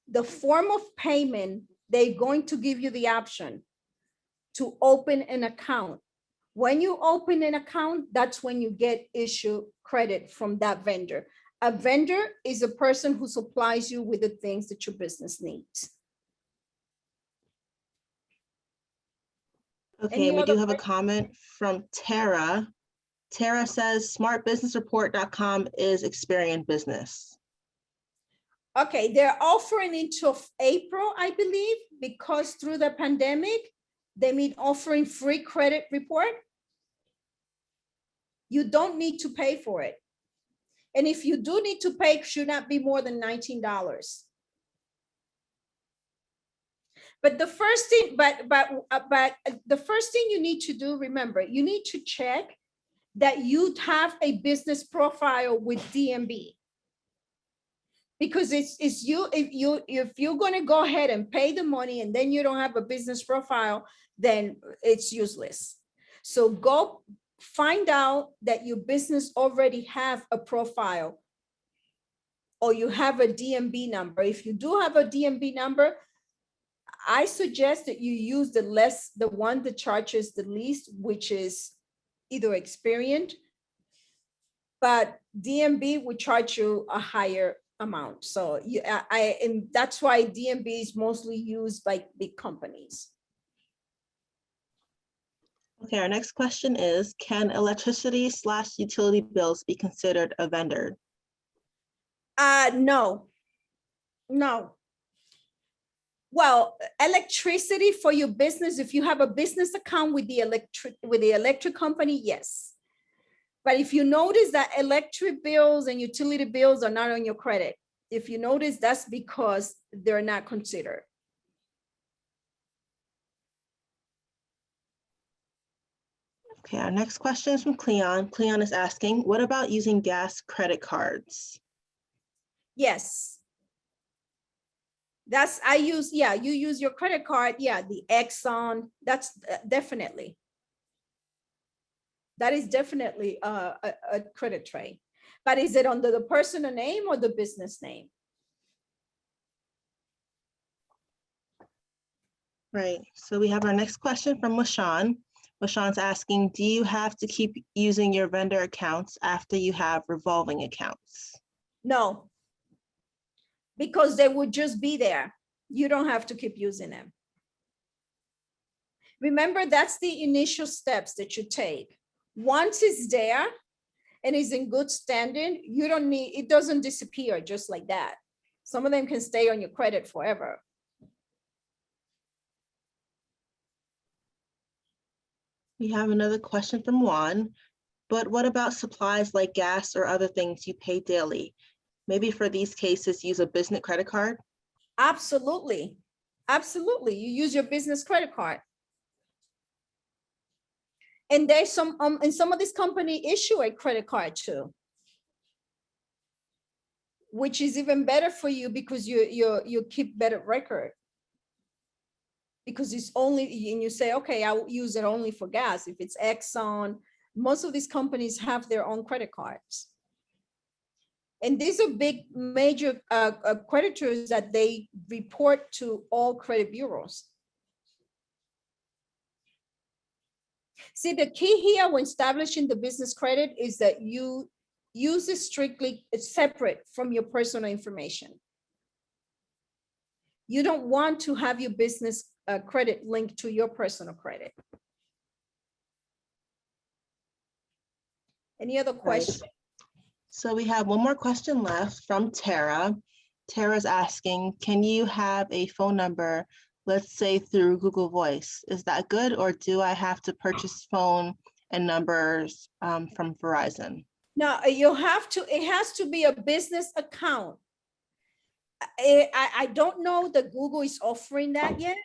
the form of payment, they're going to give you the option to open an account. When you open an account, that's when you get issue credit from that vendor. A vendor is a person who supplies you with the things that your business needs. Okay, we do have a comment from Tara. Tara says smartbusinessreport.com is Experian Business. Okay, they're offering into April, I believe, because through the pandemic, they mean offering free credit report. You don't need to pay for it. And if you do need to pay, it should not be more than $19. But the first thing, but the first thing you need to do, remember, you need to check that you have a business profile with DMB. Because if you're going to go ahead and pay the money and then you don't have a business profile, then it's useless. So go find out that your business already have a profile or you have a DMB number. If you do have a DMB number, I suggest that you use the one that charges the least, which is either Experian, but DMB would charge you a higher amount. So and that's why DMB is mostly used by big companies. Okay, our next question is, can electricity/utility bills be considered a vendor? No. Well, electricity for your business, if you have a business account with the electric company, yes. But if you notice that electric bills and utility bills are not on your credit, if you notice, that's because they're not considered. Okay, our next question is from Cleon. Cleon is asking, what about using gas credit cards? Yes. You use your credit card. Yeah, the Exxon, that's definitely. That is definitely a credit trade. But is it under the personal name or the business name? Right, so we have our next question from Washan. Washan's asking, do you have to keep using your vendor accounts after you have revolving accounts? No, because they would just be there. You don't have to keep using them. Remember, that's the initial steps that you take. Once it's there and is in good standing, you don't need, it doesn't disappear just like that. Some of them can stay on your credit forever. We have another question from Juan, but what about supplies like gas or other things you pay daily? Maybe for these cases, use a business credit card? Absolutely. Absolutely. You use your business credit card. And there's some of these companies issue a credit card too, which is even better for you because you keep better record. Because it's only, and you say, okay, I'll use it only for gas. If it's Exxon, most of these companies have their own credit cards. And these are big, major creditors that they report to all credit bureaus. See, the key here when establishing the business credit is that you use it strictly separate from your personal information. You don't want to have your business credit linked to your personal credit. Any other questions? So we have one more question left from Tara. Tara's asking, can you have a phone number, let's say through Google Voice? Is that good, or do I have to purchase phone and numbers from Verizon? No, you have to, it has to be a business account. I don't know that Google is offering that yet,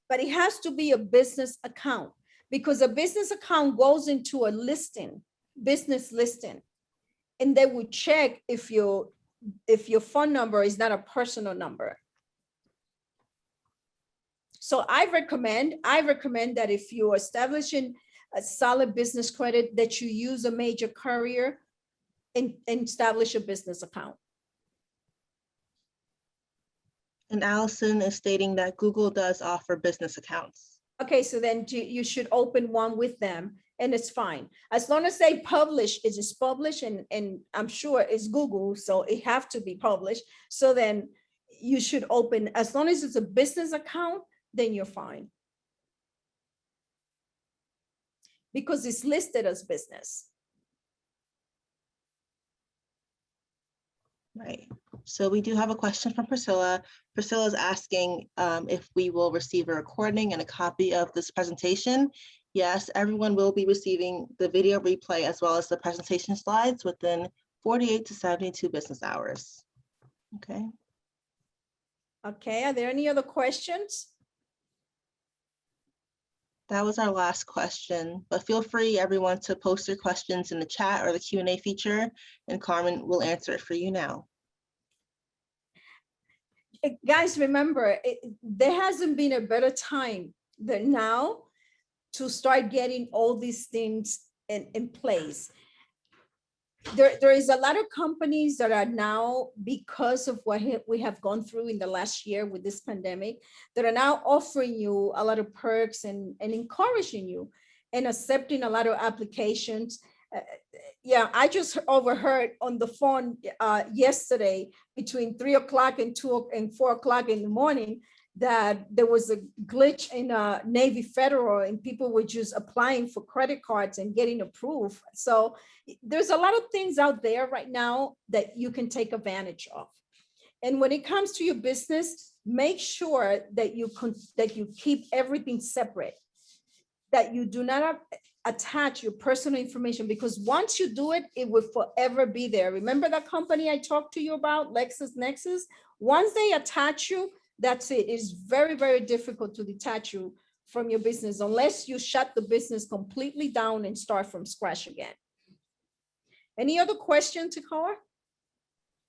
but it has to be a business account, because a business account goes into a listing, business listing, and they would check if your phone number is not a personal number. So I recommend that if you're establishing a solid business credit, that you use a major carrier and establish a business account. And Allison is stating that Google does offer business accounts. Okay, so then you should open one with them, and it's fine. As long as they publish, it is published, and I'm sure it's Google, so it have to be published. So then you should open, as long as it's a business account, then you're fine. Because it's listed as business. Right. So we do have a question from Priscilla. Priscilla is asking if we will receive a recording and a copy of this presentation. Yes, everyone will be receiving the video replay as well as the presentation slides within 48 to 72 business hours. Okay. Okay, are there any other questions? That was our last question, but feel free, everyone, to post your questions in the chat or the Q&A feature, and Carmen will answer it for you now. Guys, remember, there hasn't been a better time than now to start getting all these things in place. There is a lot of companies that are now, because of what we have gone through in the last year with this pandemic, that are now offering you a lot of perks and encouraging you and accepting a lot of applications. Yeah, I just overheard on the phone yesterday between 3 o'clock and 4 o'clock in the morning that there was a glitch in Navy Federal, and people were just applying for credit cards and getting approved. So there's a lot of things out there right now that you can take advantage of. And when it comes to your business, make sure that you keep everything separate, that you do not attach your personal information, because once you do it, it will forever be there. Remember that company I talked to you about, LexisNexis? Once they attach you, that's it. It's very, very difficult to detach you from your business unless you shut the business completely down and start from scratch again. Any other question, Takar?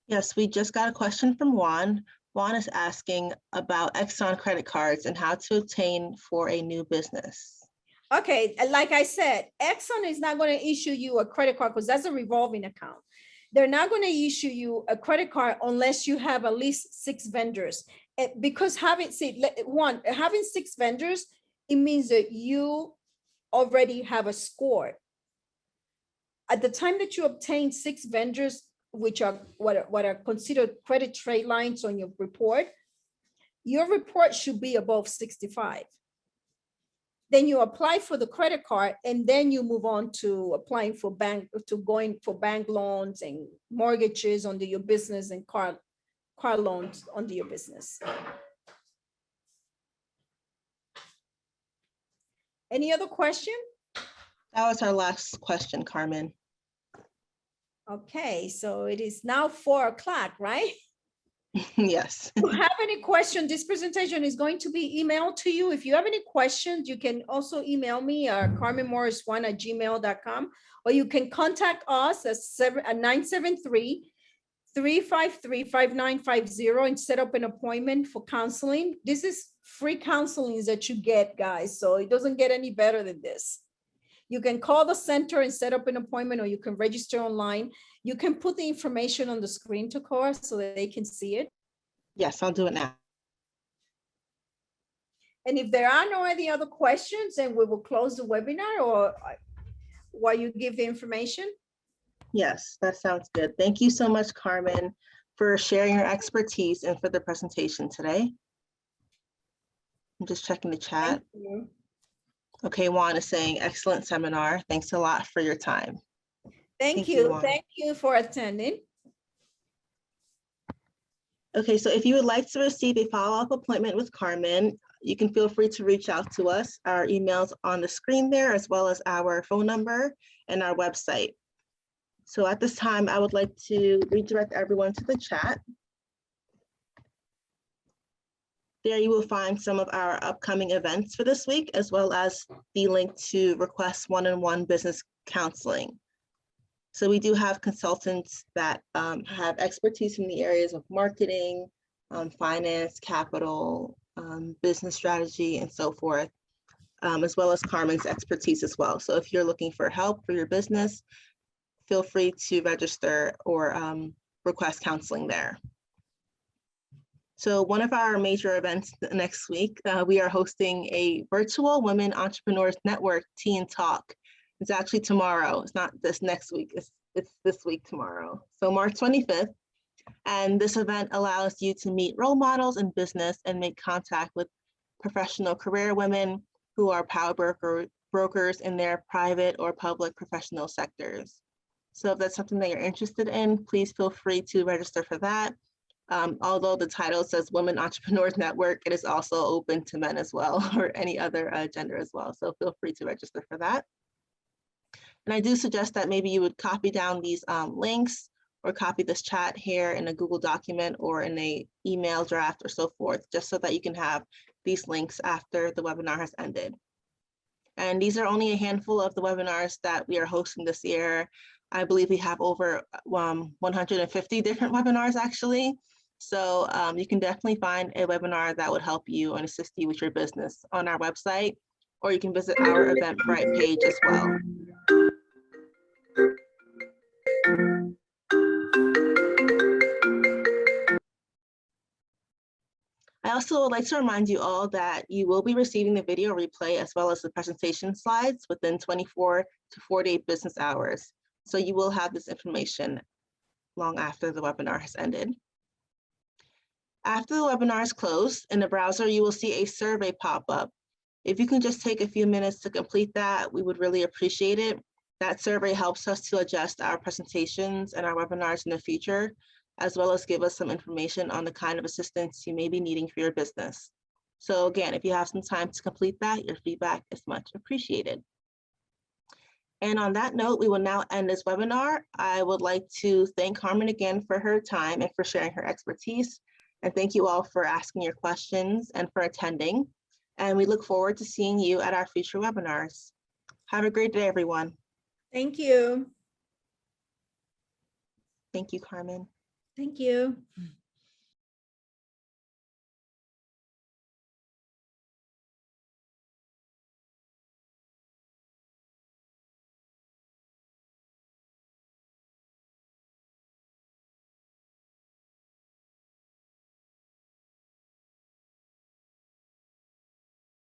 Yes, we just got a question from Juan. Juan is asking about Exxon credit cards and how to obtain for a new business. Okay, like I said, Exxon is not going to issue you a credit card because that's a revolving account. They're not going to issue you a credit card unless you have at least 6 vendors. Because having 6 vendors, it means that you already have a score. At the time that you obtain 6 vendors, which are what are considered credit trade lines on your report should be above 65. Then you apply for the credit card, and then you move on to applying for going for bank loans and mortgages under your business and car loans under your business. Any other question? That was our last question, Carmen. Okay, so it is now 4 o'clock, right? Yes. If you have any question, this presentation is going to be emailed to you. If you have any questions, you can also email me at carmenmorris1@gmail.com, or you can contact us at 973-353-5950 and set up an appointment for counseling. This is free counseling that you get, guys, so it doesn't get any better than this. You can call the center and set up an appointment, or you can register online. You can put the information on the screen, Takar, so that they can see it. Yes, I'll do it now. And if there are no any other questions, then we will close the webinar, or while you give the information. Yes, that sounds good. Thank you so much, Carmen, for sharing your expertise and for the presentation today. I'm just checking the chat. Thank you. Okay, Juan is saying, excellent seminar. Thanks a lot for your time. Thank you. Juan. Thank you for attending. Okay, so if you would like to receive a follow-up appointment with Carmen, you can feel free to reach out to us. Our email's on the screen there, as well as our phone number and our website. So at this time, I would like to redirect everyone to the chat. There you will find some of our upcoming events for this week, as well as the link to request one-on-one business counseling. So we do have consultants that have expertise in the areas of marketing, finance, capital, business strategy, and so forth, as well as Carmen's expertise as well. So if you're looking for help for your business, feel free to register or request counseling there. So one of our major events next week, we are hosting a virtual Women Entrepreneurs Network Teen Talk. It's actually tomorrow. It's not this next week. It's this week tomorrow. So March 25th. And this event allows you to meet role models in business and make contact with professional career women who are power brokers in their private or public professional sectors. So if that's something that you're interested in, please feel free to register for that. Although the title says Women Entrepreneurs Network, it is also open to men as well, or any other gender as well. So feel free to register for that. And I do suggest that maybe you would copy down these links or copy this chat here in a Google document or in a email draft or so forth, just so that you can have these links after the webinar has ended. And these are only a handful of the webinars that we are hosting this year. I believe we have over 150 different webinars actually. So you can definitely find a webinar that would help you and assist you with your business on our website, or you can visit our Eventbrite page as well. I also would like to remind you all that you will be receiving the video replay as well as the presentation slides within 24 to 48 business hours. So you will have this information long after the webinar has ended. After the webinar is closed, in the browser, you will see a survey pop up. If you can just take a few minutes to complete that, we would really appreciate it. That survey helps us to adjust our presentations and our webinars in the future, as well as give us some information on the kind of assistance you may be needing for your business. So again, if you have some time to complete that, your feedback is much appreciated. And on that note, we will now end this webinar. I would like to thank Carmen again for her time and for sharing her expertise. And thank you all for asking your questions and for attending. And we look forward to seeing you at our future webinars. Have a great day, everyone. Thank you. Thank you, Carmen. Thank you.